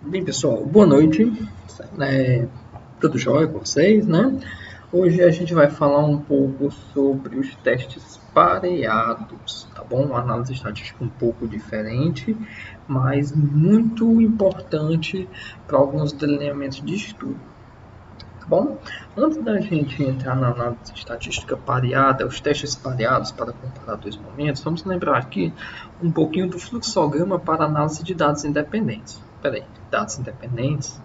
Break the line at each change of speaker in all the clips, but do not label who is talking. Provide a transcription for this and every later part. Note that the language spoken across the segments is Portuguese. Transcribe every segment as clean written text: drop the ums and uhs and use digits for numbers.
Bem, pessoal, boa noite. Tudo jóia com vocês, né? Hoje a gente vai falar um pouco sobre os testes pareados, tá bom? Uma análise estatística um pouco diferente, mas muito importante para alguns delineamentos de estudo, tá bom? Antes da gente entrar na análise estatística pareada, os testes pareados para comparar dois momentos, vamos lembrar aqui um pouquinho do fluxograma para análise de dados independentes. Peraí, dados independentes,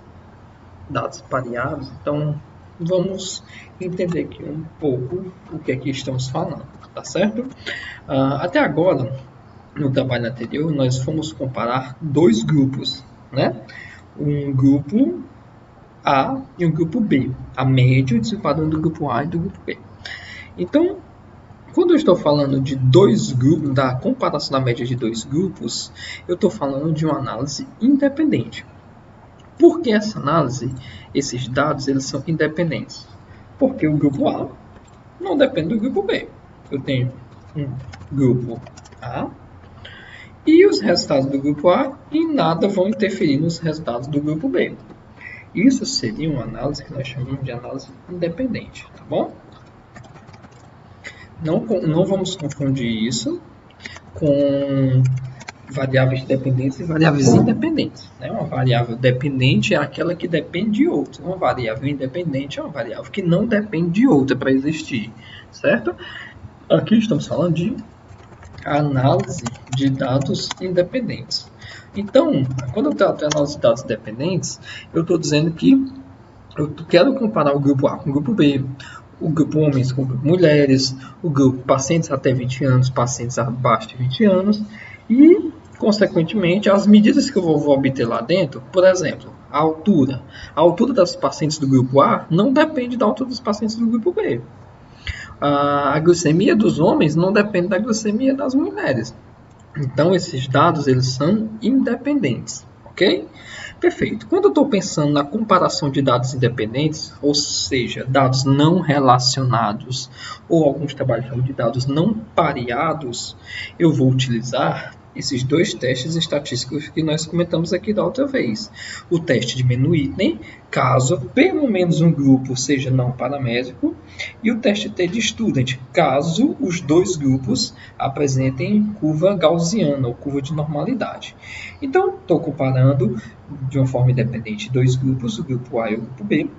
dados pareados, então vamos entender aqui um pouco o que aqui estamos falando, tá certo? Até agora, no trabalho anterior, nós fomos comparar dois grupos, né? Um grupo A e um grupo B, a média dissipada do grupo A e do grupo B. Então, quando eu estou falando de dois grupos, da comparação da média de dois grupos, eu estou falando de uma análise independente. Por que essa análise, esses dados, eles são independentes? Porque o grupo A não depende do grupo B. Eu tenho um grupo A e os resultados do grupo A em nada vão interferir nos resultados do grupo B. Isso seria uma análise que nós chamamos de análise independente, tá bom? Não vamos confundir isso com variáveis dependentes e variáveis independentes. Né? Uma variável dependente é aquela que depende de outra. Uma variável independente é uma variável que não depende de outra para existir, certo? Aqui estamos falando de análise de dados independentes. Então, quando eu trato de análise de dados independentes, eu estou dizendo que eu quero comparar o grupo A com o grupo B, o grupo homens com o grupo mulheres, o grupo pacientes até 20 anos, pacientes abaixo de 20 anos e, consequentemente, as medidas que eu vou obter lá dentro, por exemplo, a altura. A altura das pacientes do grupo A não depende da altura dos pacientes do grupo B. A glicemia dos homens não depende da glicemia das mulheres. Então, esses dados eles são independentes, ok? Perfeito. Quando eu estou pensando na comparação de dados independentes, ou seja, dados não relacionados, ou alguns trabalhos chamam de dados não pareados, eu vou utilizar esses dois testes estatísticos que nós comentamos aqui da outra vez. O teste de menu item, caso pelo menos um grupo seja não paramétrico, e o teste T de student, caso os dois grupos apresentem curva gaussiana, ou curva de normalidade. Então, estou comparando de uma forma independente dois grupos, o grupo A e o grupo B,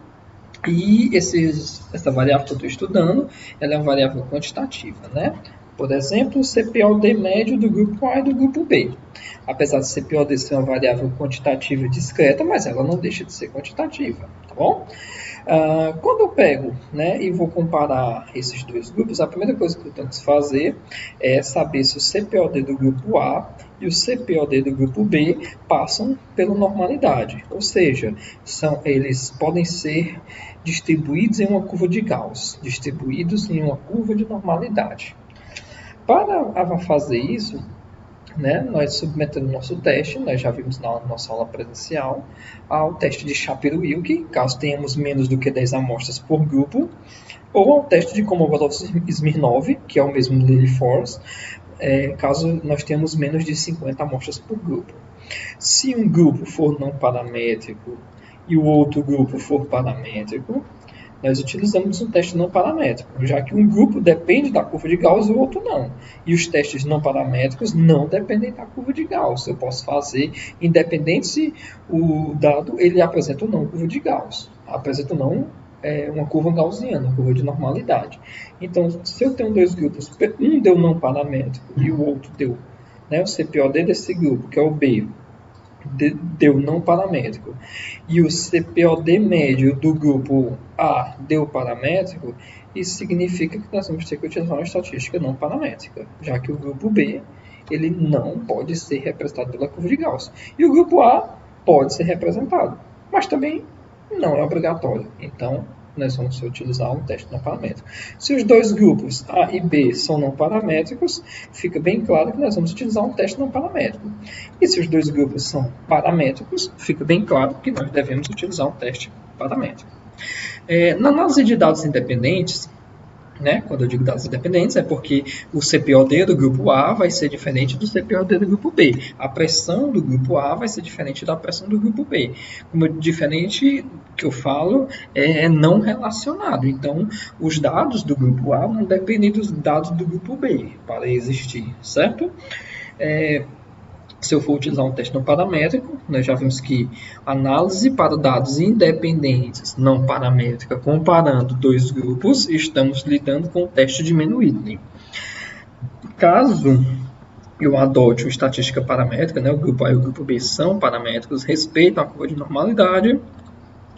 e essa variável que eu estou estudando, ela é uma variável quantitativa, né? Por exemplo, o CPOD médio do grupo A e do grupo B. Apesar do CPOD ser uma variável quantitativa discreta, mas ela não deixa de ser quantitativa, tá bom? Quando eu pego, né, e vou comparar esses dois grupos, a primeira coisa que eu tenho que fazer é saber se o CPOD do grupo A e o CPOD do grupo B passam pela normalidade, ou seja, eles podem ser distribuídos em uma curva de Gauss, distribuídos em uma curva de normalidade. Para fazer isso, né, nós submetemos nosso teste, nós já vimos na nossa aula presencial, ao teste de Shapiro-Wilk, caso tenhamos menos do que 10 amostras por grupo, ou ao teste de Kolmogorov-Smirnov, que é o mesmo do Lilliefors, caso nós tenhamos menos de 50 amostras por grupo. Se um grupo for não paramétrico e o outro grupo for paramétrico, nós utilizamos um teste não paramétrico, já que um grupo depende da curva de Gauss e o outro não. E os testes não paramétricos não dependem da curva de Gauss. Eu posso fazer, independente se o dado ele apresenta ou não curva de Gauss. Apresenta ou não uma curva gaussiana, uma curva de normalidade. Então, se eu tenho dois grupos, um deu não paramétrico e o outro deu, né, o CPOD desse grupo, que é o B, deu não paramétrico, e o CPOD médio do grupo A deu paramétrico, isso significa que nós vamos ter que utilizar uma estatística não paramétrica, já que o grupo B ele não pode ser representado pela curva de Gauss. E o grupo A pode ser representado, mas também não é obrigatório. Então, nós vamos utilizar um teste não paramétrico. Se os dois grupos A e B são não paramétricos, fica bem claro que nós vamos utilizar um teste não paramétrico. E se os dois grupos são paramétricos, fica bem claro que nós devemos utilizar um teste paramétrico. Na análise de dados independentes, né? Quando eu digo dados independentes, é porque o CPOD do grupo A vai ser diferente do CPOD do grupo B. A pressão do grupo A vai ser diferente da pressão do grupo B. Como diferente que eu falo é não relacionado. Então, os dados do grupo A não dependem dos dados do grupo B para existir, certo? Se eu for utilizar um teste não paramétrico, nós já vimos que análise para dados independentes não paramétrica comparando dois grupos, estamos lidando com o teste de Mann-Whitney. Caso eu adote uma estatística paramétrica, né, o grupo A e o grupo B são paramétricos, respeitam a curva de normalidade,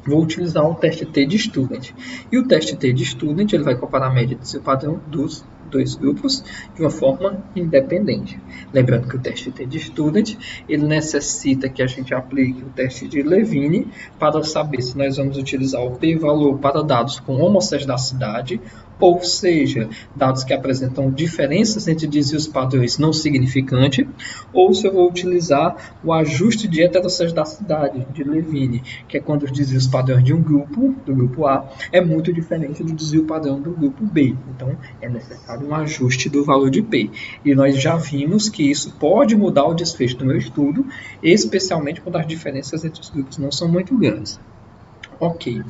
vou utilizar o teste T de Student. E o teste T de Student ele vai comparar a média de seu padrão dos dois grupos de uma forma independente. Lembrando que o teste T de Student ele necessita que a gente aplique o teste de Levine para saber se nós vamos utilizar o p-valor para dados com homoceidacidade, ou seja, dados que apresentam diferenças entre desvios padrões não significantes, ou se eu vou utilizar o ajuste de heteroceidacidade de Levine, que é quando os desvios padrões de um grupo, do grupo A, é muito diferente do desvio padrão do grupo B. Então, é necessário um ajuste do valor de P. E nós já vimos que isso pode mudar o desfecho do meu estudo, especialmente quando as diferenças entre os grupos não são muito grandes. Ok,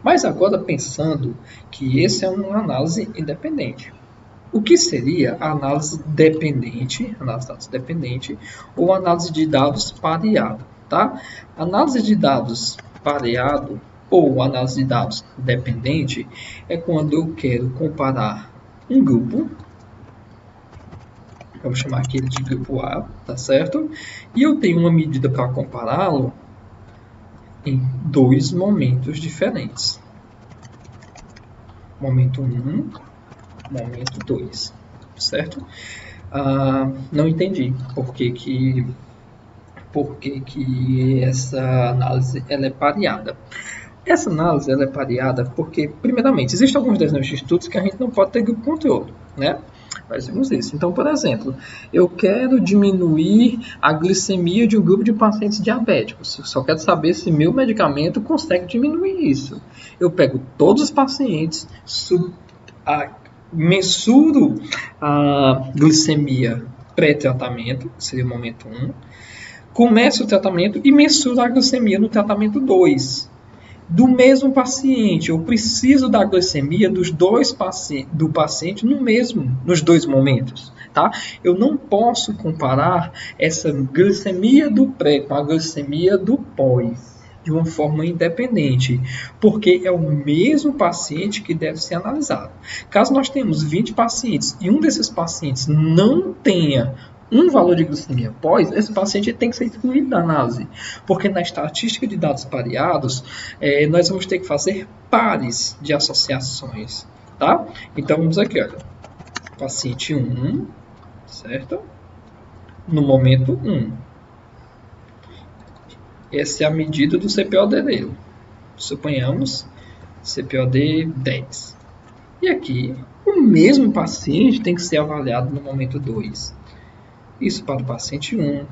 mas agora pensando que esse é uma análise independente. O que seria a análise dependente, análise de dados dependente, ou análise de dados pareado, tá? Análise de dados pareado ou análise de dados dependente é quando eu quero comparar um grupo, vamos chamar aqui de grupo A, tá certo? E eu tenho uma medida para compará-lo em dois momentos diferentes. Momento 1, momento 2, certo? Não entendi por que essa análise ela é pareada. Essa análise ela é pareada porque, primeiramente, existem alguns desenhos de estudos que a gente não pode ter grupo controle, né? Nós vimos isso. Então, por exemplo, eu quero diminuir a glicemia de um grupo de pacientes diabéticos. Eu só quero saber se meu medicamento consegue diminuir isso. Eu pego todos os pacientes, mensuro a glicemia pré-tratamento, que seria o momento 1, começo o tratamento e mensuro a glicemia no tratamento 2. Do mesmo paciente, eu preciso da glicemia do paciente nos dois momentos, tá? Eu não posso comparar essa glicemia do pré com a glicemia do pós de uma forma independente, porque é o mesmo paciente que deve ser analisado. Caso nós tenhamos 20 pacientes e um desses pacientes não tenha um valor de glicemia pós, esse paciente tem que ser excluído da análise, porque na estatística de dados pareados, nós vamos ter que fazer pares de associações, tá? Então, vamos aqui, olha, paciente 1, certo? No momento 1. Essa é a medida do CPOD dele. Suponhamos CPOD 10. E aqui, o mesmo paciente tem que ser avaliado no momento 2. Isso para o paciente 1,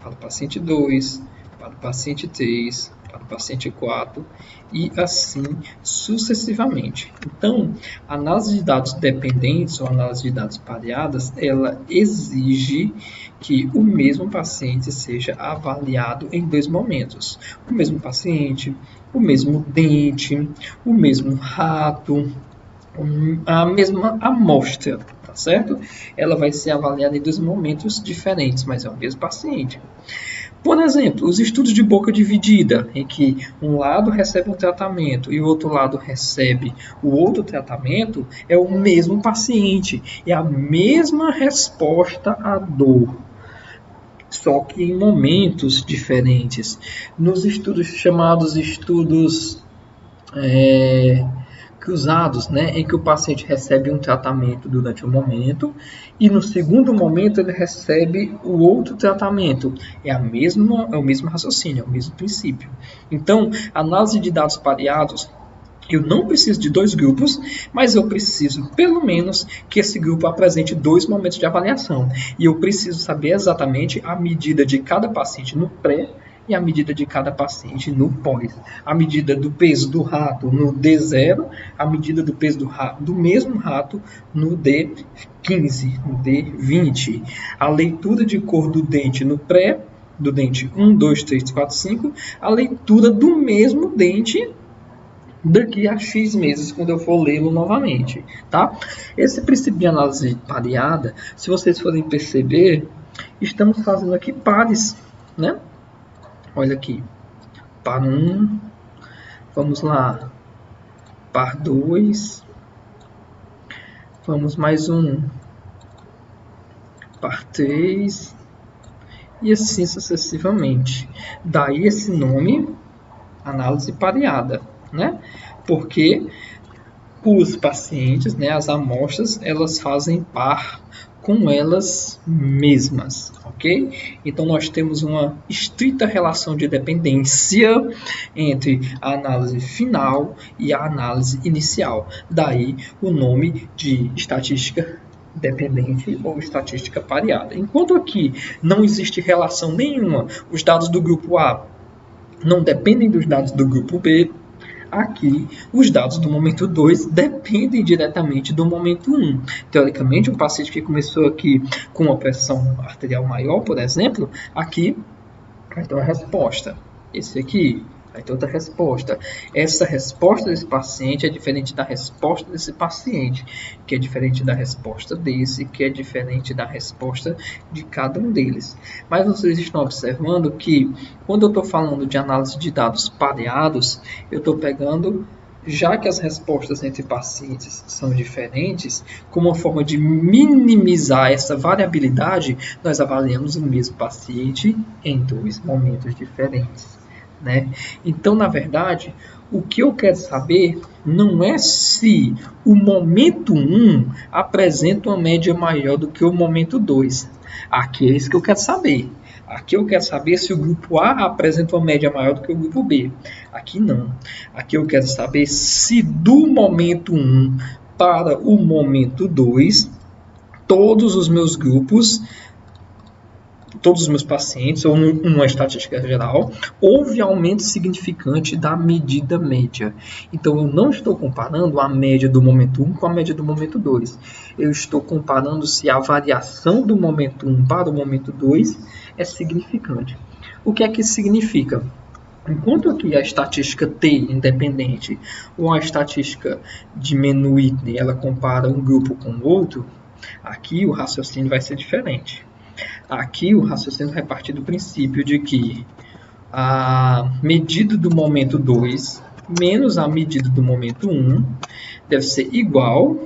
para o paciente 2, para o paciente 3, para o paciente 4 e assim sucessivamente. Então, a análise de dados dependentes ou análise de dados pareadas, ela exige que o mesmo paciente seja avaliado em dois momentos. O mesmo paciente, o mesmo dente, o mesmo rato, a mesma amostra, tá certo? Ela vai ser avaliada em dois momentos diferentes, mas é o mesmo paciente. Por exemplo, os estudos de boca dividida, em que um lado recebe um tratamento e o outro lado recebe o outro tratamento, é o mesmo paciente, é a mesma resposta à dor, só que em momentos diferentes. Nos estudos chamados estudos cruzados, né, em que o paciente recebe um tratamento durante um momento e no segundo momento ele recebe o outro tratamento. É o mesmo raciocínio, é o mesmo princípio. Então, análise de dados pareados, eu não preciso de dois grupos, mas eu preciso, pelo menos, que esse grupo apresente dois momentos de avaliação. E eu preciso saber exatamente a medida de cada paciente no pré e a medida de cada paciente no pós. A medida do peso do rato no D0, a medida do peso do mesmo rato no D15, no D20. A leitura de cor do dente no pré, do dente 1, 2, 3, 4, 5, a leitura do mesmo dente daqui a X meses, quando eu for lê-lo novamente, tá? Esse princípio de análise pareada, se vocês forem perceber, estamos fazendo aqui pares, né? Olha aqui, par 1, vamos lá, par 2, vamos mais um, par 3, e assim sucessivamente. Daí esse nome, análise pareada, né? Porque os pacientes, né, as amostras, elas fazem par com elas mesmas, ok? Então nós temos uma estrita relação de dependência entre a análise final e a análise inicial. Daí o nome de estatística dependente ou estatística pareada. Enquanto aqui não existe relação nenhuma, os dados do grupo A não dependem dos dados do grupo B, aqui, os dados do momento 2 dependem diretamente do momento 1. Teoricamente, um paciente que começou aqui com uma pressão arterial maior, por exemplo, aqui vai ter uma resposta. Esse aqui vai ter outra resposta. Essa resposta desse paciente é diferente da resposta desse paciente, que é diferente da resposta desse, que é diferente da resposta de cada um deles. Mas vocês estão observando que, quando eu estou falando de análise de dados pareados, eu estou pegando, já que as respostas entre pacientes são diferentes, como uma forma de minimizar essa variabilidade, nós avaliamos o mesmo paciente em dois momentos diferentes, né? Então, na verdade, o que eu quero saber não é se o momento 1 apresenta uma média maior do que o momento 2. Aqui é isso que eu quero saber. Aqui eu quero saber se o grupo A apresenta uma média maior do que o grupo B. Aqui não. Aqui eu quero saber se do momento 1 para o momento 2, todos os meus grupos, todos os meus pacientes, ou uma estatística geral, houve aumento significante da medida média. Então, eu não estou comparando a média do momento 1 com a média do momento 2. Eu estou comparando se a variação do momento 1 para o momento 2 é significante. O que é que isso significa? Enquanto aqui a estatística T independente ou a estatística de Mann-Whitney, ela compara um grupo com o outro, aqui o raciocínio vai ser diferente. Aqui o raciocínio vai partir do princípio de que a medida do momento 2 menos a medida do momento 1 deve ser igual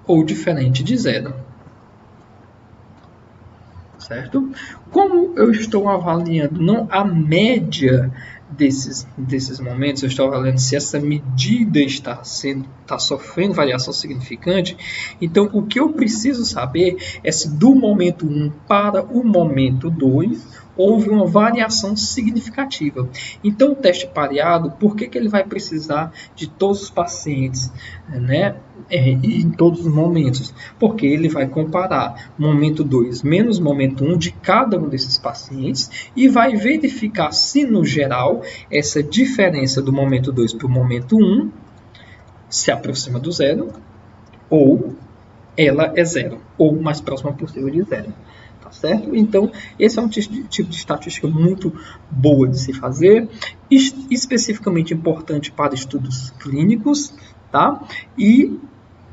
ou diferente de zero. Certo? Como eu estou avaliando não a média desses momentos, eu estou avaliando se essa medida está sofrendo variação significante. Então, o que eu preciso saber é se do momento 1 para o momento 2 houve uma variação significativa. Então, o teste pareado, por que ele vai precisar de todos os pacientes, né? Em todos os momentos? Porque ele vai comparar momento 2 menos momento 1 de cada um desses pacientes e vai verificar se, no geral, essa diferença do momento 2 para o momento 1 se aproxima do zero ou ela é zero, ou mais próxima possível de zero. Tá certo? Então, esse é um tipo de estatística muito boa de se fazer, especificamente importante para estudos clínicos, tá? E,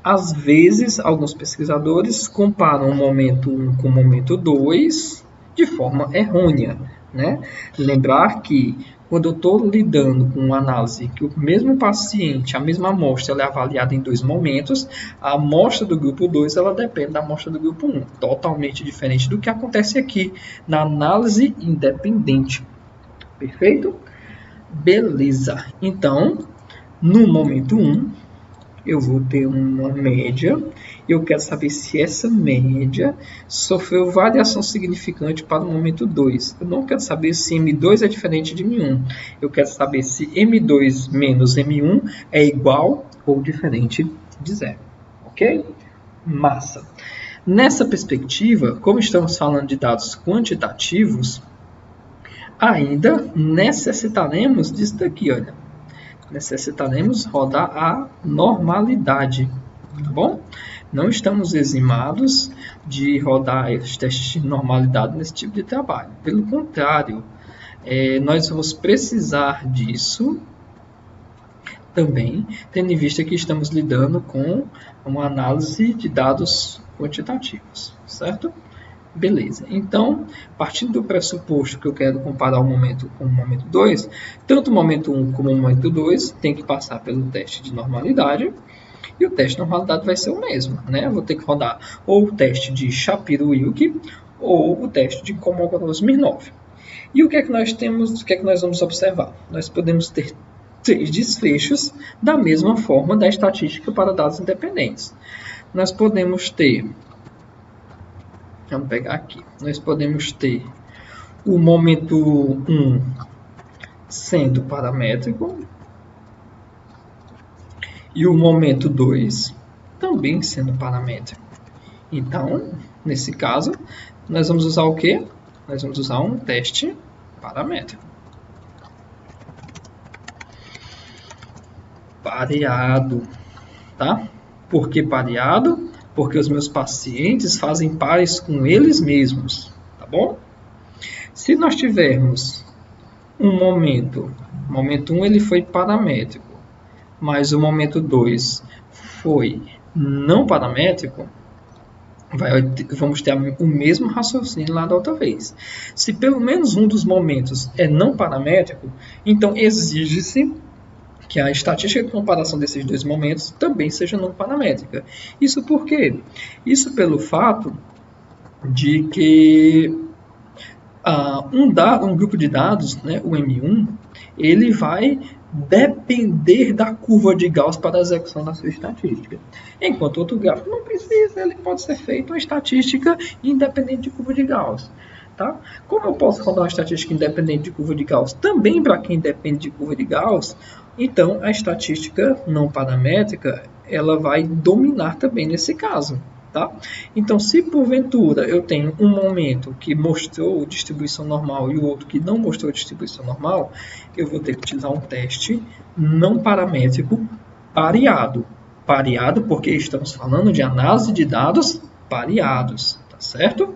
às vezes, alguns pesquisadores comparam o momento 1 com o momento 2 de forma errônea, né? Lembrar que, quando eu estou lidando com uma análise que o mesmo paciente, a mesma amostra, ela é avaliada em dois momentos, a amostra do grupo 2 ela depende da amostra do grupo 1, totalmente diferente do que acontece aqui na análise independente. Perfeito? Beleza. Então, no momento 1, eu vou ter uma média, eu quero saber se essa média sofreu variação significante para o momento 2. Eu não quero saber se M2 é diferente de M1. Eu quero saber se M2 menos M1 é igual ou diferente de zero. Ok? Massa. Nessa perspectiva, como estamos falando de dados quantitativos, ainda necessitaremos disso daqui, olha. Necessitaremos rodar a normalidade, tá bom? Não estamos eximados de rodar os testes de normalidade nesse tipo de trabalho. Pelo contrário, nós vamos precisar disso também, tendo em vista que estamos lidando com uma análise de dados quantitativos, certo? Beleza. Então, partindo do pressuposto que eu quero comparar o momento com o momento 2, tanto o momento 1 como o momento 2 tem que passar pelo teste de normalidade, e o teste de normalidade vai ser o mesmo, né? Eu vou ter que rodar ou o teste de Shapiro-Wilk ou o teste de Kolmogorov-Smirnov. E o que é que nós temos, o que é que nós vamos observar? Nós podemos ter 3 desfechos da mesma forma da estatística para dados independentes. Nós podemos ter, vamos pegar aqui, nós podemos ter o momento 1 sendo paramétrico e o momento 2 também sendo paramétrico. Então, nesse caso, nós vamos usar o quê? Nós vamos usar um teste paramétrico. Pareado, tá? Por que pareado? Porque os meus pacientes fazem pares com eles mesmos, tá bom? Se nós tivermos um momento 1 ele foi paramétrico, mas o momento 2 foi não paramétrico, vamos ter o mesmo raciocínio lá da outra vez. Se pelo menos um dos momentos é não paramétrico, então exige-se que a estatística de comparação desses dois momentos também seja não paramétrica. Isso por quê? Isso pelo fato de que um grupo de dados, né, o M1, ele vai depender da curva de Gauss para a execução da sua estatística. Enquanto outro gráfico não precisa, ele pode ser feito uma estatística independente de curva de Gauss. Tá? Como eu posso rodar uma estatística independente de curva de Gauss também para quem depende de curva de Gauss, então a estatística não paramétrica ela vai dominar também nesse caso. Tá? Então, se porventura eu tenho um momento que mostrou distribuição normal e o outro que não mostrou distribuição normal, eu vou ter que utilizar um teste não paramétrico pareado. Pareado porque estamos falando de análise de dados pareados, tá certo?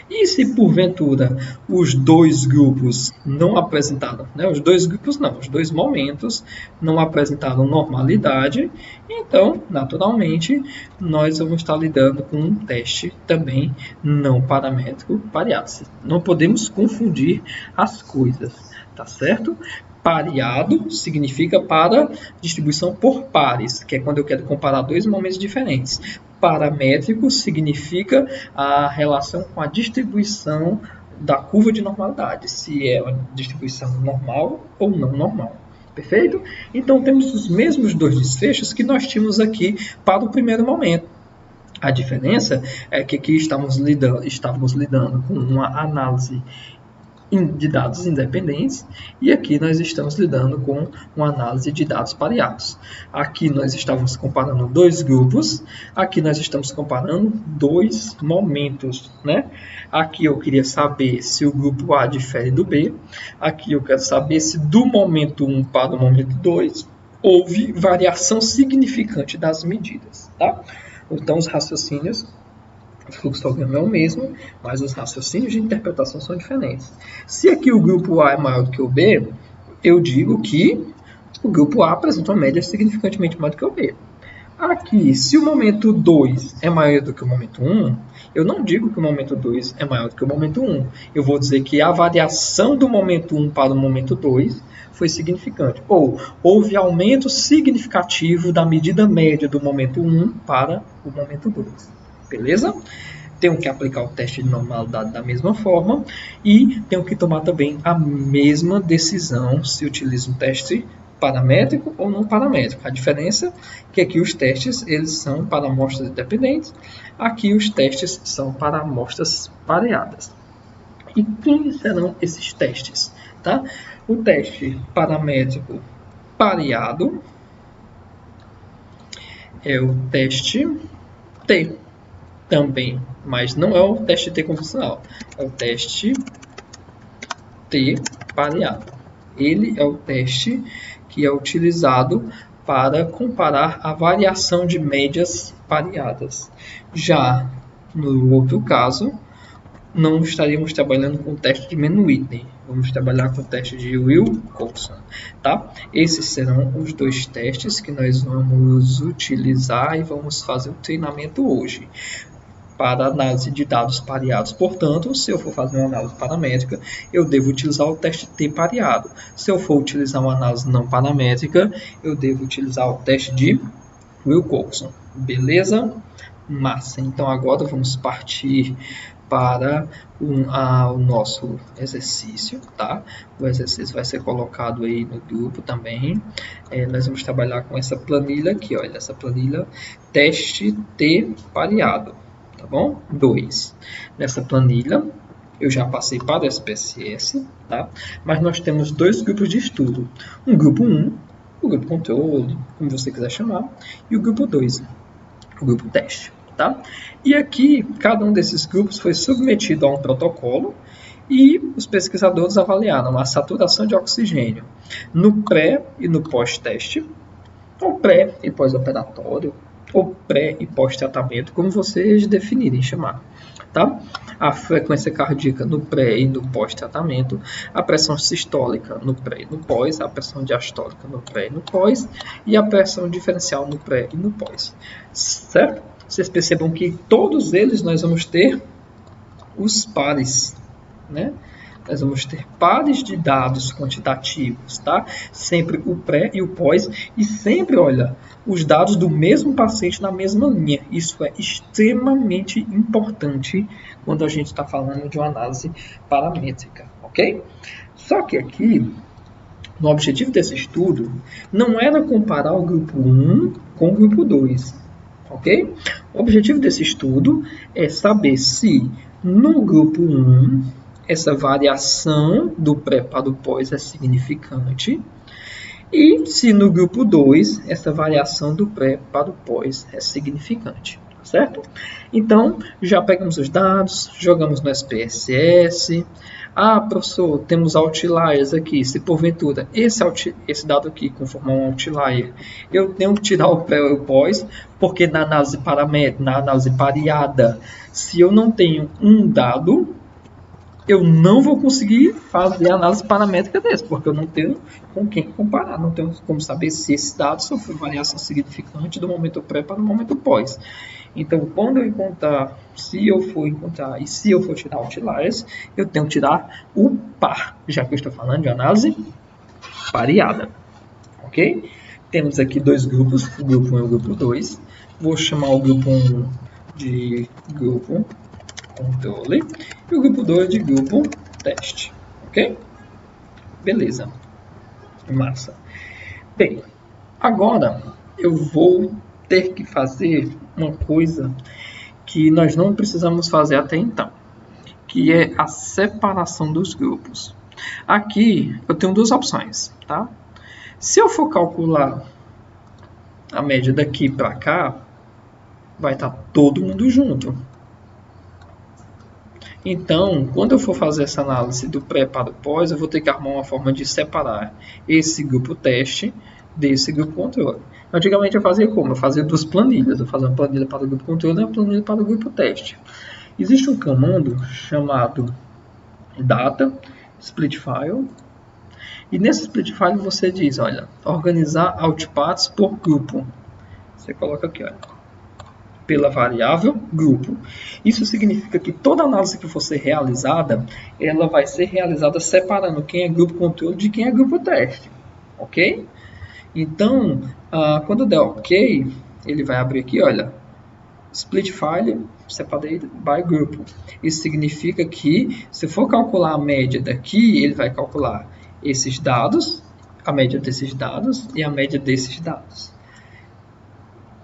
E se porventura os dois grupos não apresentaram, né, os dois momentos não apresentaram normalidade, então, naturalmente, nós vamos estar lidando com um teste também não paramétrico pareado. Não podemos confundir as coisas, tá certo? Pareado significa para distribuição por pares, que é quando eu quero comparar dois momentos diferentes. Paramétrico significa a relação com a distribuição da curva de normalidade, se é uma distribuição normal ou não normal. Perfeito? Então, temos os mesmos dois desfechos que nós tínhamos aqui para o primeiro momento. A diferença é que aqui estávamos lidando com uma análise de dados independentes e aqui nós estamos lidando com uma análise de dados pareados. Aqui nós estamos comparando dois grupos, aqui nós estamos comparando dois momentos, né? Aqui eu queria saber se o grupo A difere do B, aqui eu quero saber se do momento 1 para o momento 2 houve variação significante das medidas, tá? Então os raciocínios, o fluxograma é o mesmo, mas os raciocínios de interpretação são diferentes. Se aqui o grupo A é maior do que o B, eu digo que o grupo A apresenta uma média significantemente maior do que o B. Aqui, se o momento 2 é maior do que o momento 1, eu não digo que o momento 2 é maior do que o momento 1. Eu vou dizer que a variação do momento 1 para o momento 2 foi significante. Ou houve aumento significativo da medida média do momento 1 para o momento 2. Beleza? Tenho que aplicar o teste de normalidade da mesma forma e tenho que tomar também a mesma decisão se utilizo um teste paramétrico ou não paramétrico. A diferença é que aqui os testes eles são para amostras independentes, aqui os testes são para amostras pareadas. E quem serão esses testes? Tá? O teste paramétrico pareado é o teste T. Também, mas não é o teste T convencional, é o teste T pareado. Ele é o teste que é utilizado para comparar a variação de médias pareadas. Já no outro caso, não estaríamos trabalhando com o teste de Mann-Whitney, vamos trabalhar com o teste de Wilcoxon, tá? Esses serão os dois testes que nós vamos utilizar e vamos fazer o treinamento hoje para análise de dados pareados. Portanto, se eu for fazer uma análise paramétrica, eu devo utilizar o teste T pareado. Se eu for utilizar uma análise não paramétrica, eu devo utilizar o teste de Wilcoxon. Beleza? Massa. Então, agora vamos partir para o nosso exercício, tá? O exercício vai ser colocado aí no grupo também. Nós vamos trabalhar com essa planilha aqui, olha, essa planilha teste T pareado, tá bom? 2. Nessa planilha, eu já passei para o SPSS, tá? Mas nós temos dois grupos de estudo. Um grupo 1, o grupo controle, como você quiser chamar, e o grupo 2, o grupo teste. Tá? E aqui, cada um desses grupos foi submetido a um protocolo e os pesquisadores avaliaram a saturação de oxigênio no pré e no pós-teste, ou pré e pós-operatório, ou pré e pós-tratamento, como vocês definirem chamar. Tá? A frequência cardíaca no pré e no pós-tratamento, a pressão sistólica no pré e no pós, a pressão diastólica no pré e no pós, e a pressão diferencial no pré e no pós. Certo? Vocês percebam que todos eles nós vamos ter os pares, né? Nós vamos ter pares de dados quantitativos, tá? Sempre o pré e o pós, e sempre, olha, os dados do mesmo paciente na mesma linha. Isso é extremamente importante quando a gente está falando de uma análise paramétrica, ok? Só que aqui, no objetivo desse estudo, não era comparar o grupo 1 com o grupo 2. Ok? O objetivo desse estudo é saber se no grupo 1 essa variação do pré para o pós é significante e se no grupo 2 essa variação do pré para o pós é significante, certo? Então, já pegamos os dados, jogamos no SPSS. Ah, professor, temos outliers aqui. Se porventura esse dado aqui conformar um outlier, eu tenho que tirar o pré e o pós, porque na análise paramétrica, na análise pareada, se eu não tenho um dado, eu não vou conseguir fazer a análise paramétrica desse, porque eu não tenho com quem comparar, não tenho como saber se esse dado sofreu variação significante do momento pré para o momento pós. Então, quando eu encontrar, se eu for encontrar e se eu for tirar outliers, eu tenho que tirar o par, já que eu estou falando de análise pareada. Ok? Temos aqui dois grupos, o grupo 1 e o grupo 2. Vou chamar o grupo 1 de grupo controle e o grupo 2 de grupo teste. Ok? Beleza. Massa. Bem, agora eu vou ter que fazer uma coisa que nós não precisamos fazer até então, que é a separação dos grupos. Aqui eu tenho duas opções, tá? Se eu for calcular a média daqui para cá, vai estar todo mundo junto. Então, quando eu for fazer essa análise do pré para o pós, eu vou ter que arrumar uma forma de separar esse grupo teste desse grupo controle. Antigamente eu fazia como? Eu fazia duas planilhas. Eu fazia uma planilha para o grupo controle e uma planilha para o grupo teste. Existe um comando chamado data split file. E nesse split file você diz, olha, organizar outpaths por grupo. Você coloca aqui, olha, pela variável grupo. Isso significa que toda análise que for ser realizada, ela vai ser realizada separando quem é grupo controle de quem é grupo teste. Ok? Então, quando der OK, ele vai abrir aqui, olha, split file separated by group. Isso significa que, se for calcular a média daqui, ele vai calcular esses dados, a média desses dados e a média desses dados.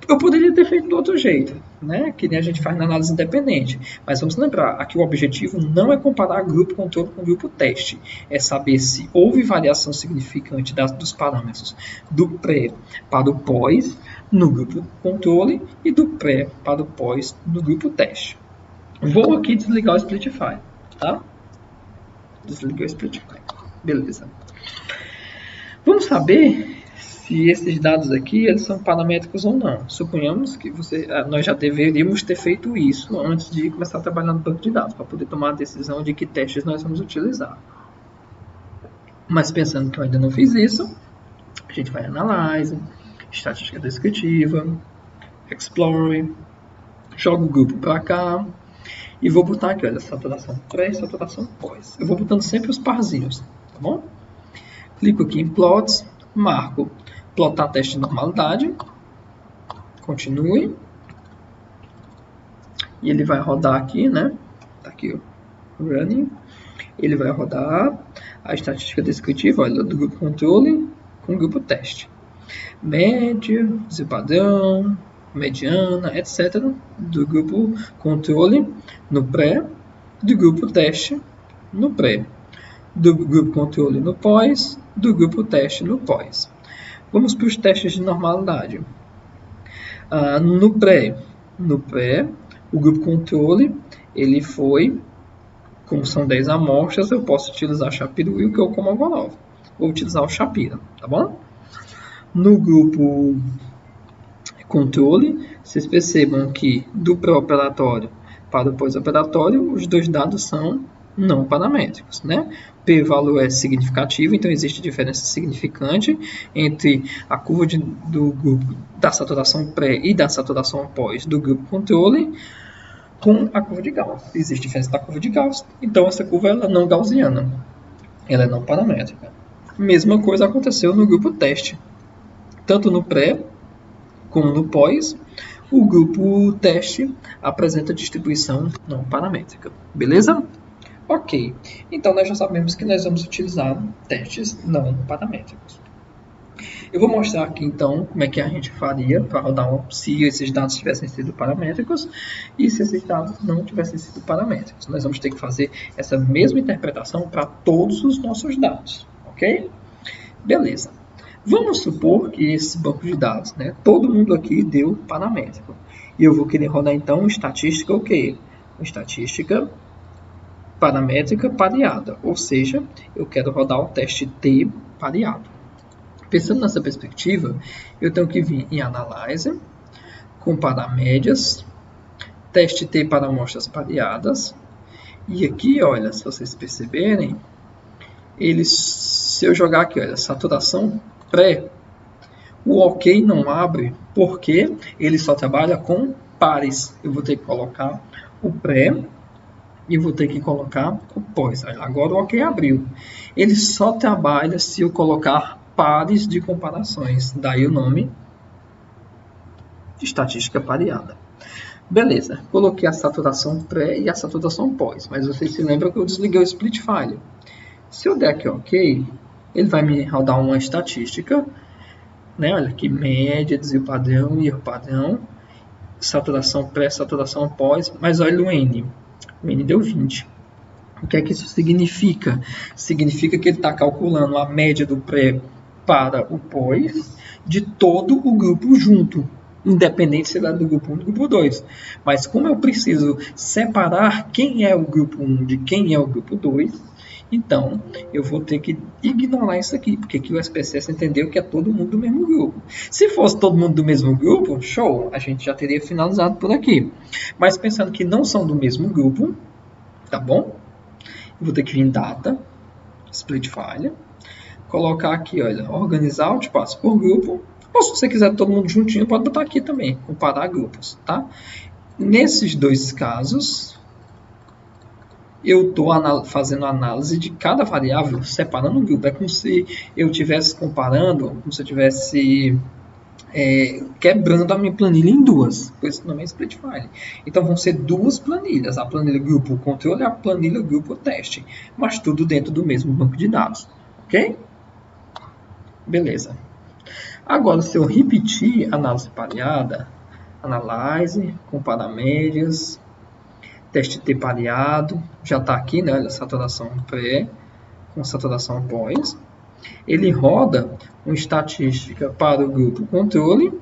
Eu poderia ter feito de outro jeito, né? Que nem a gente faz na análise independente. Mas vamos lembrar, aqui o objetivo não é comparar grupo controle com grupo teste. É saber se houve variação significante dos parâmetros do pré para o pós no grupo controle e do pré para o pós no grupo teste. Vou aqui desligar o split file, tá? Desliguei o split file. Beleza. Vamos saber se esses dados aqui eles são paramétricos ou não. Suponhamos que nós já deveríamos ter feito isso antes de começar a trabalhar no banco de dados, para poder tomar a decisão de que testes nós vamos utilizar. Mas pensando que eu ainda não fiz isso, a gente vai Analyze, Estatística Descritiva, Explore, jogo o grupo para cá e vou botar aqui, olha, saturação pré e saturação pós. Eu vou botando sempre os parzinhos, tá bom? Clico aqui em Plots, marco plotar teste de normalidade, continue, e ele vai rodar aqui, né? Tá aqui, ó, running. Ele vai rodar a estatística descritiva, olha, do grupo controle com o grupo teste. Média, desvio padrão, mediana, etc. do grupo controle no pré, do grupo teste no pré, do grupo controle no pós, do grupo teste no pós. Vamos para os testes de normalidade. No pré, o grupo controle, ele foi, como são 10 amostras, eu posso utilizar Shapiro Wilk ou Kolmogorov. Vou utilizar o Shapiro, tá bom? No grupo controle, vocês percebam que do pré-operatório para o pós-operatório, os dois dados são não paramétricos, né? P-valor é significativo, então existe diferença significante entre a curva do grupo da saturação pré e da saturação pós do grupo controle com a curva de Gauss. Existe diferença da curva de Gauss, então essa curva ela é não gaussiana, ela é não paramétrica. Mesma coisa aconteceu no grupo teste. Tanto no pré como no pós, o grupo teste apresenta distribuição não paramétrica. Beleza? Ok. Então, nós já sabemos que nós vamos utilizar testes não paramétricos. Eu vou mostrar aqui, então, como é que a gente faria para rodar se esses dados tivessem sido paramétricos e se esses dados não tivessem sido paramétricos. Nós vamos ter que fazer essa mesma interpretação para todos os nossos dados. Ok? Beleza. Vamos supor que esse banco de dados, né, todo mundo aqui deu paramétrico. E eu vou querer rodar, então, estatística o quê? Estatística paramétrica pareada. Ou seja, eu quero rodar o teste T pareado. Pensando nessa perspectiva, eu tenho que vir em Analyze, comparar médias, teste T para amostras pareadas. E aqui, olha, se vocês perceberem, se eu jogar aqui, olha, saturação pré, o OK não abre porque ele só trabalha com pares. Eu vou ter que colocar o pré e vou ter que colocar o pós. Agora o OK abriu. Ele só trabalha se eu colocar pares de comparações. Daí o nome de estatística pareada. Beleza, coloquei a saturação pré e a saturação pós. Mas vocês se lembram que eu desliguei o split file. Se eu der aqui OK, ele vai me rodar uma estatística, né? Olha aqui, média, desvio padrão, erro padrão, saturação pré, saturação pós, mas olha o N. O N deu 20. O que é que isso significa? Significa que ele está calculando a média do pré para o pós de todo o grupo junto, independente se é do grupo 1 ou do grupo 2. Mas como eu preciso separar quem é o grupo 1 de quem é o grupo 2, então eu vou ter que ignorar isso aqui, porque aqui o SPSS entendeu que é todo mundo do mesmo grupo. Se fosse todo mundo do mesmo grupo, show, a gente já teria finalizado por aqui. Mas pensando que não são do mesmo grupo, tá bom? Eu vou ter que vir em Data, Split File, colocar aqui, olha, organizar o espaço por grupo, ou se você quiser todo mundo juntinho, pode botar aqui também, comparar grupos, tá? Nesses dois casos, eu estou fazendo análise de cada variável, separando o grupo. É como se eu estivesse comparando, como se eu estivesse quebrando a minha planilha em duas. Por isso o nome é Split File. Então vão ser duas planilhas, a planilha grupo controle e a planilha grupo teste, mas tudo dentro do mesmo banco de dados. Ok? Beleza. Agora, se eu repetir a análise pareada, Analyze, comparar médias, teste T pareado, já está aqui, né? Olha, saturação pré com saturação pós. Ele roda uma estatística para o grupo controle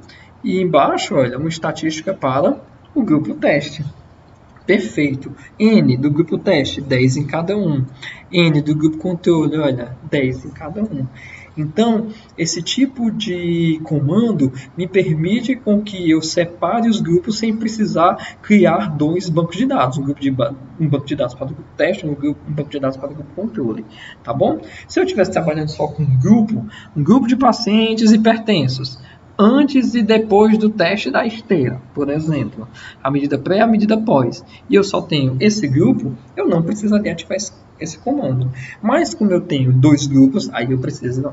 e embaixo, olha, uma estatística para o grupo teste. Perfeito. N do grupo teste, 10 em cada um. N do grupo controle, olha, 10 em cada um. Então, esse tipo de comando me permite com que eu separe os grupos sem precisar criar dois bancos de dados. Um banco de dados para o grupo teste, um banco de dados para o grupo controle. Tá bom? Se eu estivesse trabalhando só com um grupo de pacientes hipertensos, antes e depois do teste da esteira, por exemplo, a medida pré e a medida pós, e eu só tenho esse grupo, eu não precisaria ativar esse comando. Mas como eu tenho dois grupos, aí eu preciso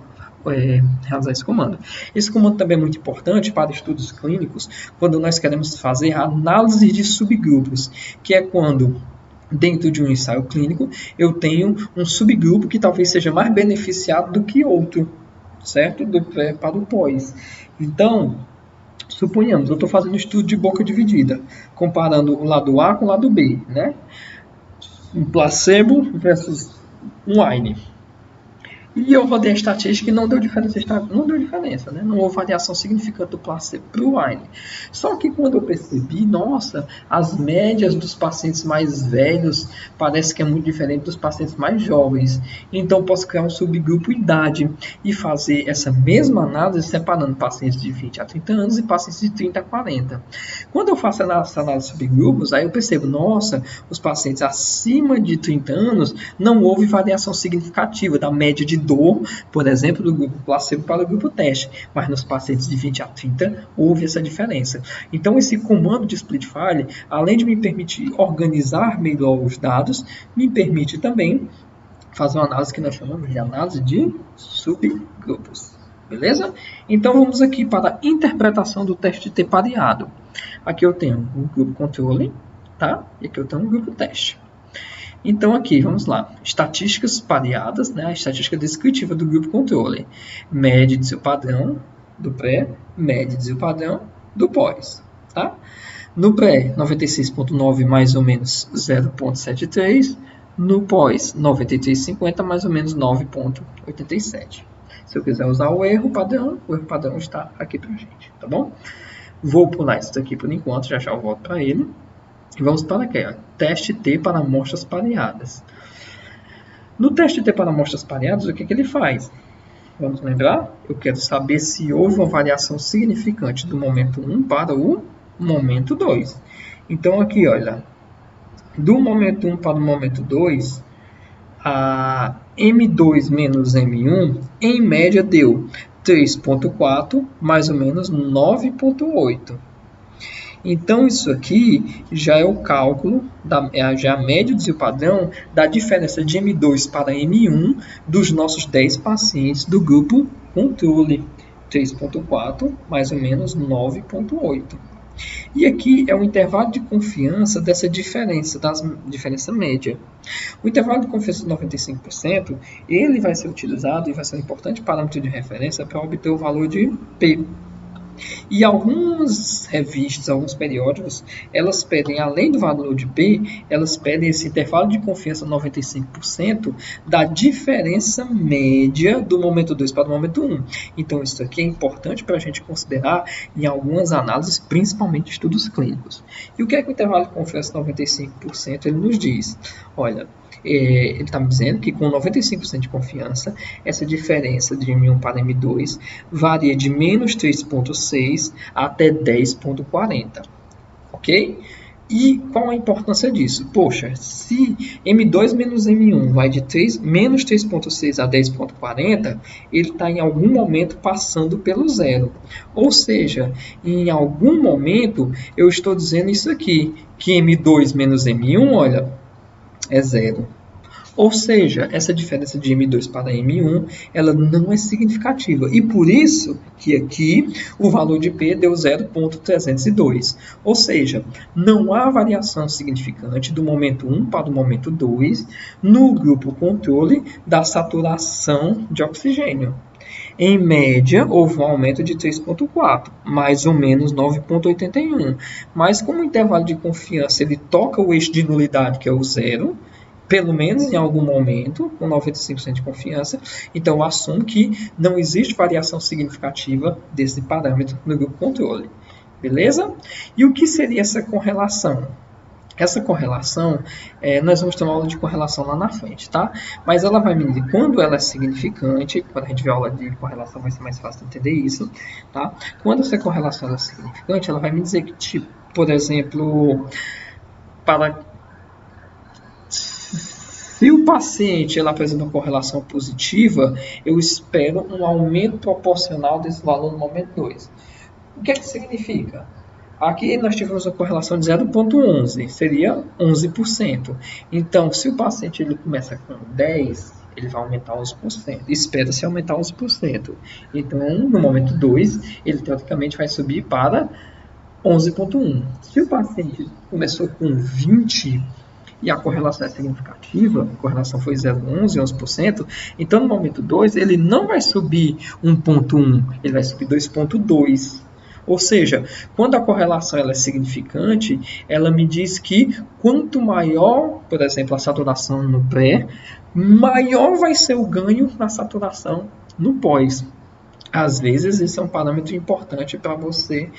realizar esse comando. Esse comando também é muito importante para estudos clínicos, quando nós queremos fazer a análise de subgrupos, que é quando dentro de um ensaio clínico eu tenho um subgrupo que talvez seja mais beneficiado do que outro, certo? Do pré para o pós. Então, suponhamos, eu estou fazendo um estudo de boca dividida, comparando o lado A com o lado B, né? Um placebo versus um wine. E eu rodei a estatística e não deu diferença, né? Não houve variação significante do placebo para o wine. Só que quando eu percebi, nossa, as médias dos pacientes mais velhos parece que é muito diferente dos pacientes mais jovens. Então, eu posso criar um subgrupo idade e fazer essa mesma análise separando pacientes de 20 a 30 anos e pacientes de 30 a 40. Quando eu faço essa análise de subgrupos, aí eu percebo, nossa, os pacientes acima de 30 anos não houve variação significativa da média de dor, por exemplo, do grupo placebo para o grupo teste, mas nos pacientes de 20 a 30 houve essa diferença. Então, esse comando de split file, além de me permitir organizar melhor os dados, me permite também fazer uma análise que nós chamamos de análise de subgrupos. Beleza? Então, vamos aqui para a interpretação do teste T pareado. Aqui eu tenho um grupo controle, tá? E aqui eu tenho um grupo teste. Então, aqui, vamos lá. Estatísticas pareadas, né? A estatística descritiva do grupo controle. Média de seu padrão do pré, média de seu padrão do pós. Tá? No pré, 96,9 mais ou menos 0,73. No pós, 93,50 mais ou menos 9,87. Se eu quiser usar o erro padrão está aqui para a gente. Tá bom? Vou pular isso daqui por enquanto, já eu volto para ele. E vamos para aqui, ó, teste T para amostras pareadas. No teste T para amostras pareadas, o que ele faz? Vamos lembrar? Eu quero saber se houve uma variação significante do momento 1 para o momento 2. Então, aqui, olha, do momento 1 para o momento 2, a M2 menos M1, em média, deu 3,4, mais ou menos 9,8. Então, isso aqui já é o cálculo, já a média do padrão da diferença de M2 para M1 dos nossos 10 pacientes do grupo controle. 3,4 mais ou menos 9,8. E aqui é o intervalo de confiança dessa diferença, diferença média. O intervalo de confiança de 95%, ele vai ser utilizado e vai ser um importante parâmetro de referência para obter o valor de P. E algumas revistas, alguns periódicos, elas pedem, além do valor de P, elas pedem esse intervalo de confiança 95% da diferença média do momento 2 para o momento 1. Então, isso aqui é importante para a gente considerar em algumas análises, principalmente estudos clínicos. E o que é que o intervalo de confiança 95% ele nos diz? Olha, ele está me dizendo que com 95% de confiança, essa diferença de M1 para M2 varia de menos 3,6 até 10,40. Ok? E qual a importância disso? Poxa, se M2 menos M1 vai de menos 3,6 a 10,40, ele está em algum momento passando pelo zero. Ou seja, em algum momento eu estou dizendo isso aqui, que M2 menos M1, olha, é zero. Ou seja, essa diferença de M2 para M1, ela não é significativa. E por isso que aqui o valor de P deu 0,302. Ou seja, não há variação significante do momento 1 para o momento 2 no grupo controle da saturação de oxigênio. Em média, houve um aumento de 3,4, mais ou menos 9,81. Mas como o intervalo de confiança ele toca o eixo de nulidade, que é o zero, pelo menos em algum momento, com 95% de confiança, então eu assumo que não existe variação significativa desse parâmetro no grupo controle. Beleza? E o que seria essa correlação? Essa correlação, nós vamos ter uma aula de correlação lá na frente, tá? Mas ela vai medir quando ela é significante, quando a gente vê a aula de correlação vai ser mais fácil entender isso, tá? Quando essa correlação é significante, ela vai me dizer que, tipo, por exemplo, se o paciente ele apresenta uma correlação positiva, eu espero um aumento proporcional desse valor no momento 2. O que é que significa? Aqui nós tivemos uma correlação de 0,11, seria 11%. Então, se o paciente ele começa com 10, ele vai aumentar 11%. Espera-se aumentar 11%. Então, no momento 2, ele teoricamente vai subir para 11,1. Se o paciente começou com 20 e a correlação é significativa, a correlação foi 0,11, 11%, então no momento 2 ele não vai subir 1,1, ele vai subir 2,2. Ou seja, quando a correlação ela é significante, ela me diz que quanto maior, por exemplo, a saturação no pré, maior vai ser o ganho na saturação no pós. Às vezes, isso é um parâmetro importante para você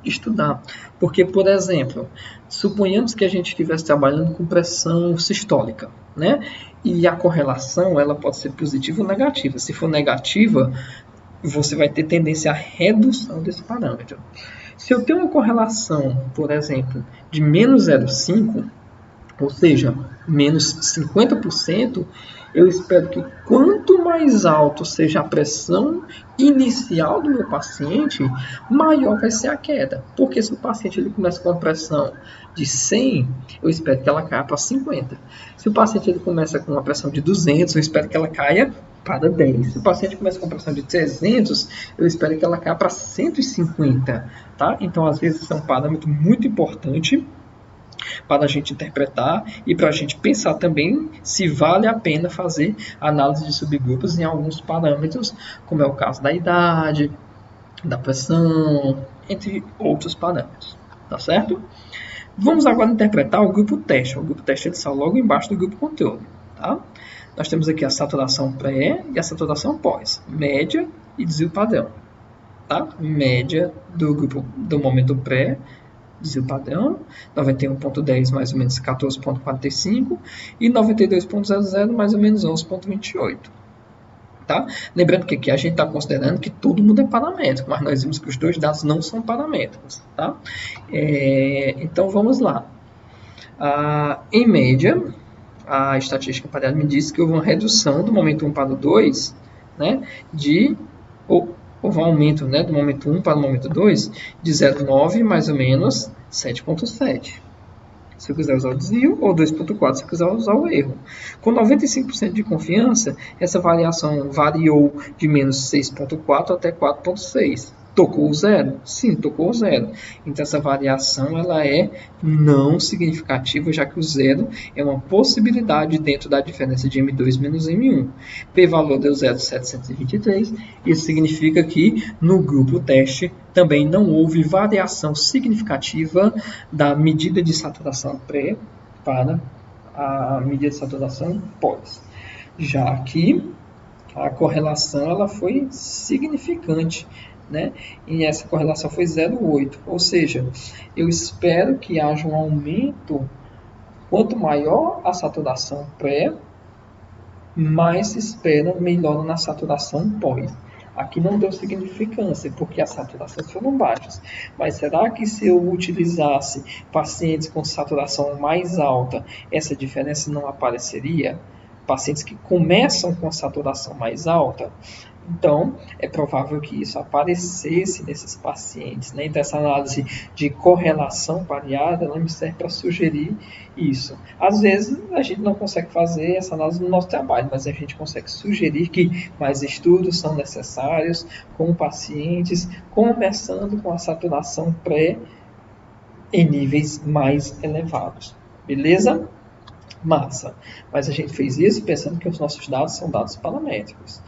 estudar. Porque, por exemplo, suponhamos que a gente estivesse trabalhando com pressão sistólica, né? E a correlação ela pode ser positiva ou negativa. Se for negativa, você vai ter tendência à redução desse parâmetro. Se eu tenho uma correlação, por exemplo, de menos 0,5, ou seja, menos 50%, eu espero que quanto mais alto seja a pressão inicial do meu paciente, maior vai ser a queda. Porque se o paciente ele começa com uma pressão de 100, eu espero que ela caia para 50. Se o paciente ele começa com uma pressão de 200, eu espero que ela caia para 10. Se o paciente começa com pressão de 300, eu espero que ela caia para 150. Tá? Então, às vezes, isso é um parâmetro muito importante para a gente interpretar e para a gente pensar também se vale a pena fazer análise de subgrupos em alguns parâmetros, como é o caso da idade, da pressão, entre outros parâmetros. Tá certo? Vamos agora interpretar o grupo teste. O grupo teste ele está logo embaixo do grupo controle. Tá? Nós temos aqui a saturação pré e a saturação pós, média e desvio padrão. Tá? Média do grupo do momento pré, desvio padrão, 91,10 mais ou menos 14,45 e 92,00 mais ou menos 11,28. Tá? Lembrando que aqui a gente está considerando que todo mundo é paramétrico, mas nós vimos que os dois dados não são paramétricos. Tá? Então vamos lá. Em média, a estatística pareada me disse que houve uma redução do momento 1 para o 2, né, houve um aumento, né, do momento 1 para o momento 2 de 0,9 mais ou menos 7,7. Se eu quiser usar o desvio, ou 2,4 se eu quiser usar o erro. Com 95% de confiança, essa variação variou de menos 6,4 até 4,6. Tocou o zero? Sim, tocou o zero. Então, essa variação ela é não significativa, já que o zero é uma possibilidade dentro da diferença de M2 menos M1. P-valor deu 0,723. Isso significa que no grupo teste também não houve variação significativa da medida de saturação pré para a medida de saturação pós. Já que a correlação ela foi significante, né? E essa correlação foi 0,8, ou seja, eu espero que haja um aumento, quanto maior a saturação pré, mais se espera melhora na saturação pós. Aqui não deu significância, porque as saturações foram baixas. Mas será que se eu utilizasse pacientes com saturação mais alta, essa diferença não apareceria? Pacientes que começam com a saturação mais alta, então é provável que isso aparecesse nesses pacientes, né? Então essa análise de correlação pareada ela me serve para sugerir isso. Às vezes a gente não consegue fazer essa análise no nosso trabalho, mas a gente consegue sugerir que mais estudos são necessários com pacientes começando com a saturação pré em níveis mais elevados. Beleza? Massa. Mas a gente fez isso pensando que os nossos dados são dados paramétricos.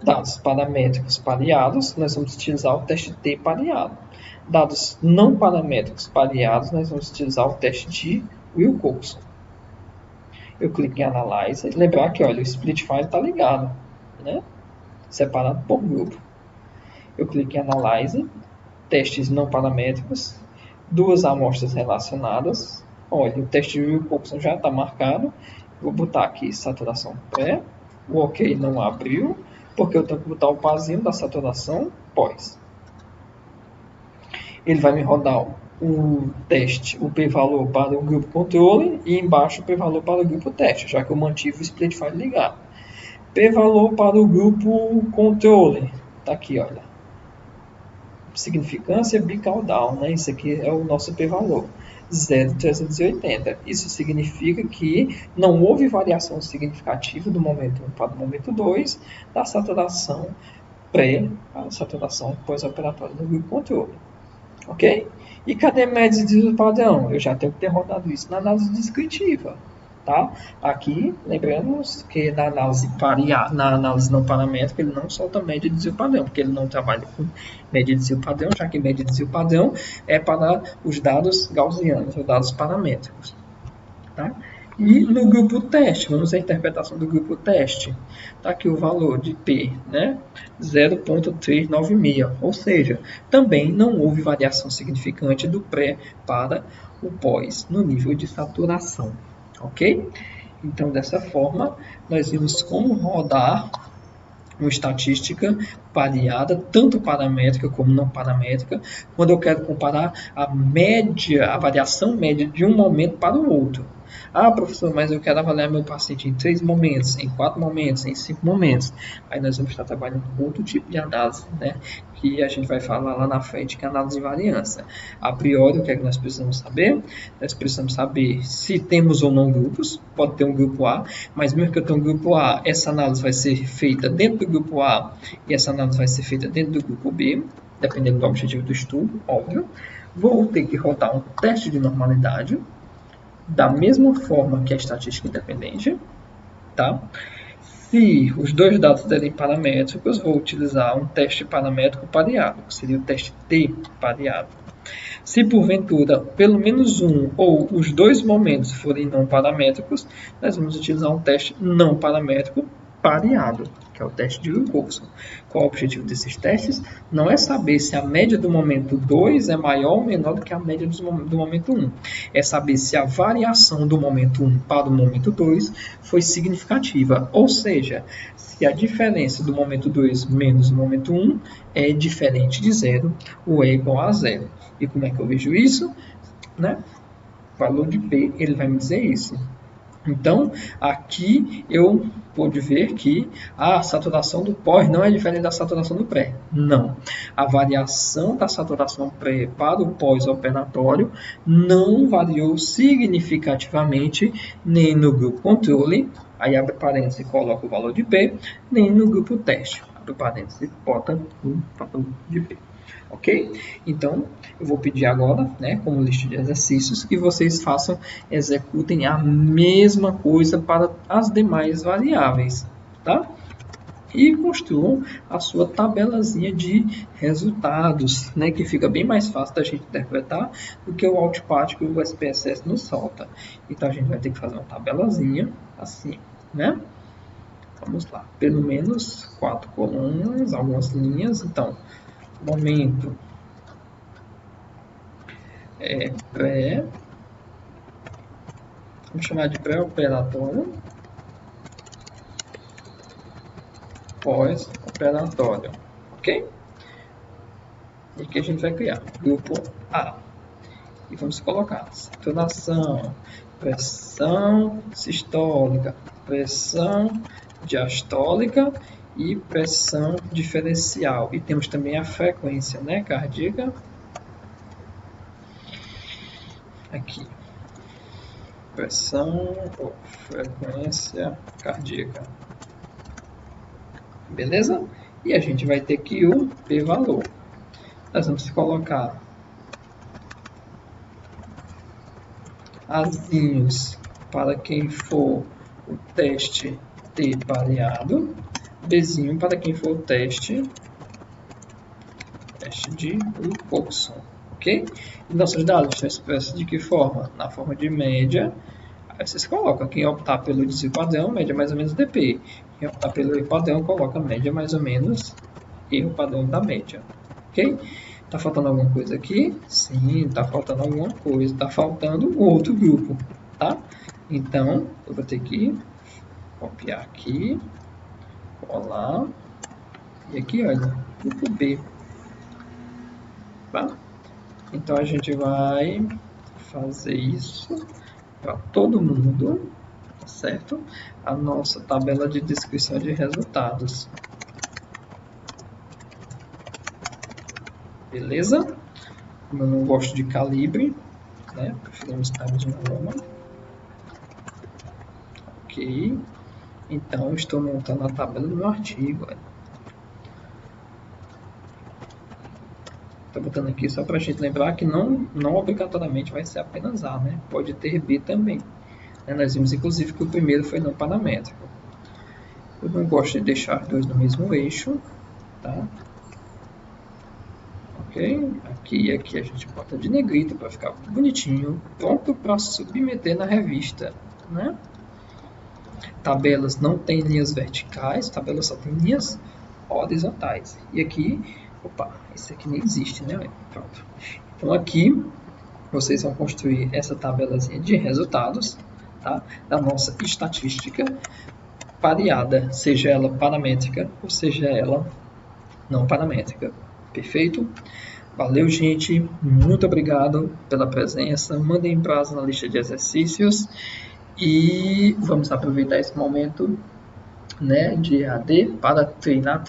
Dados paramétricos pareados, nós vamos utilizar o teste T pareado. Dados não paramétricos pareados, nós vamos utilizar o teste de Wilcoxon. Eu clico em Analyze. Lembrar que olha, o Split File está ligado, né? Separado por grupo. Eu clico em Analyze, testes não paramétricos, duas amostras relacionadas. Olha, o teste de Wilcoxon já está marcado. Vou botar aqui saturação pré. O OK não abriu, porque eu tenho que botar o pazinho da saturação pós. Ele vai me rodar o teste, o p-valor para o grupo controle e embaixo o p-valor para o grupo teste, já que eu mantive o split file ligado. P-valor para o grupo controle, tá aqui, olha. Significância bicaudal, né? Isso aqui é o nosso p-valor, 0,380. Isso significa que não houve variação significativa do momento 1 para o momento 2 da saturação pré para a saturação pós-operatória do grupo controle. Ok? E cadê média de desvio padrão? Eu já tenho que ter rodado isso na análise descritiva. Tá? Aqui, lembramos que na análise não paramétrica ele não solta média de desvio padrão, porque ele não trabalha com média de desvio padrão, já que média de desvio padrão é para os dados gaussianos, os dados paramétricos. Tá? E no grupo teste, vamos à interpretação do grupo teste. Está aqui o valor de P, né? 0,396, ou seja, também não houve variação significante do pré para o pós no nível de saturação. Ok? Então, dessa forma, nós vimos como rodar uma estatística variada, tanto paramétrica como não paramétrica, quando eu quero comparar a média, a variação média de um momento para o outro. Ah, professor, mas eu quero avaliar meu paciente em 3 momentos, em 4 momentos, em 5 momentos. Aí nós vamos estar trabalhando com outro tipo de análise, né? Que a gente vai falar lá na frente, que é a análise de variância. A priori, o que é que nós precisamos saber? Nós precisamos saber se temos ou não grupos. Pode ter um grupo A, mas mesmo que eu tenha um grupo A, essa análise vai ser feita dentro do grupo A e essa análise vai ser feita dentro do grupo B, dependendo do objetivo do estudo, óbvio. Vou ter que rodar um teste de normalidade, da mesma forma que a estatística independente, tá? Se os dois dados derem paramétricos, vou utilizar um teste paramétrico pareado, que seria o teste T pareado. Se porventura pelo menos um ou os dois momentos forem não paramétricos, nós vamos utilizar um teste não paramétrico pareado, que é o teste de Wilcoxon. Qual é o objetivo desses testes? Não é saber se a média do momento 2 é maior ou menor do que a média do momento 1. É saber se a variação do momento 1 para o momento 2 foi significativa. Ou seja, se a diferença do momento 2 menos o momento 1 é diferente de 0 ou é igual a 0. E como é que eu vejo isso? Né? O valor de P ele vai me dizer isso. Então, aqui eu pude ver que a saturação do pós não é diferente da saturação do pré. Não. A variação da saturação pré para o pós-operatório não variou significativamente nem no grupo controle, aí abre parênteses e coloca o valor de P, nem no grupo teste, abre parênteses e bota o valor de P. Ok? Então, eu vou pedir agora, né, como lista de exercícios, que vocês executem a mesma coisa para as demais variáveis, tá? E construam a sua tabelazinha de resultados, né, que fica bem mais fácil da gente interpretar do que o Output que o SPSS nos solta. Então, a gente vai ter que fazer uma tabelazinha assim, né? Vamos lá, pelo menos 4 colunas, algumas linhas, então... Momento pré, vamos chamar de pré-operatório, pós-operatório, ok? E aqui a gente vai criar grupo A. E vamos colocar saturação, pressão sistólica, pressão diastólica e pressão diferencial. E temos também a frequência, né, cardíaca. Aqui. Pressão ou frequência cardíaca. Beleza? E a gente vai ter aqui o p-valor. Nós vamos colocar azinhos para quem for o teste T pareado. Bzinho para quem for o teste de Wilcoxon, ok? E nossos dados estão expressos de que forma? Na forma de média. Aí vocês colocam, quem optar pelo desvio padrão, média mais ou menos DP. Quem optar pelo erro padrão, coloca média mais ou menos erro padrão da média, ok? Tá faltando alguma coisa aqui? Sim, tá faltando alguma coisa. Tá faltando o outro grupo, tá? Então, eu vou ter que copiar aqui, colar. E aqui, olha, grupo B. Tá? Então, a gente vai fazer isso para todo mundo, tá certo? A nossa tabela de descrição de resultados. Beleza? Como eu não gosto de calibre, né? Preferimos Times New Roman. Ok. Então, estou montando a tabela do meu artigo. Estou botando aqui só para a gente lembrar que não obrigatoriamente vai ser apenas A, né? Pode ter B também. Nós vimos, inclusive, que o primeiro foi não paramétrico. Eu não gosto de deixar dois no mesmo eixo, tá? Ok? Aqui e aqui a gente bota de negrito para ficar bonitinho, pronto para submeter na revista, né? Tabelas não tem linhas verticais, tabelas só tem linhas horizontais. E aqui, opa, esse aqui nem existe, né? Pronto. Então aqui vocês vão construir essa tabelazinha de resultados, tá? Da nossa estatística pareada, seja ela paramétrica ou seja ela não paramétrica. Perfeito? Valeu, gente. Muito obrigado pela presença. Mandem prazo na lista de exercícios e vamos aproveitar esse momento, né, de EAD para treinar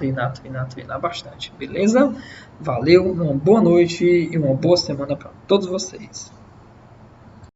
bastante. Beleza? Valeu, uma boa noite e uma boa semana para todos vocês.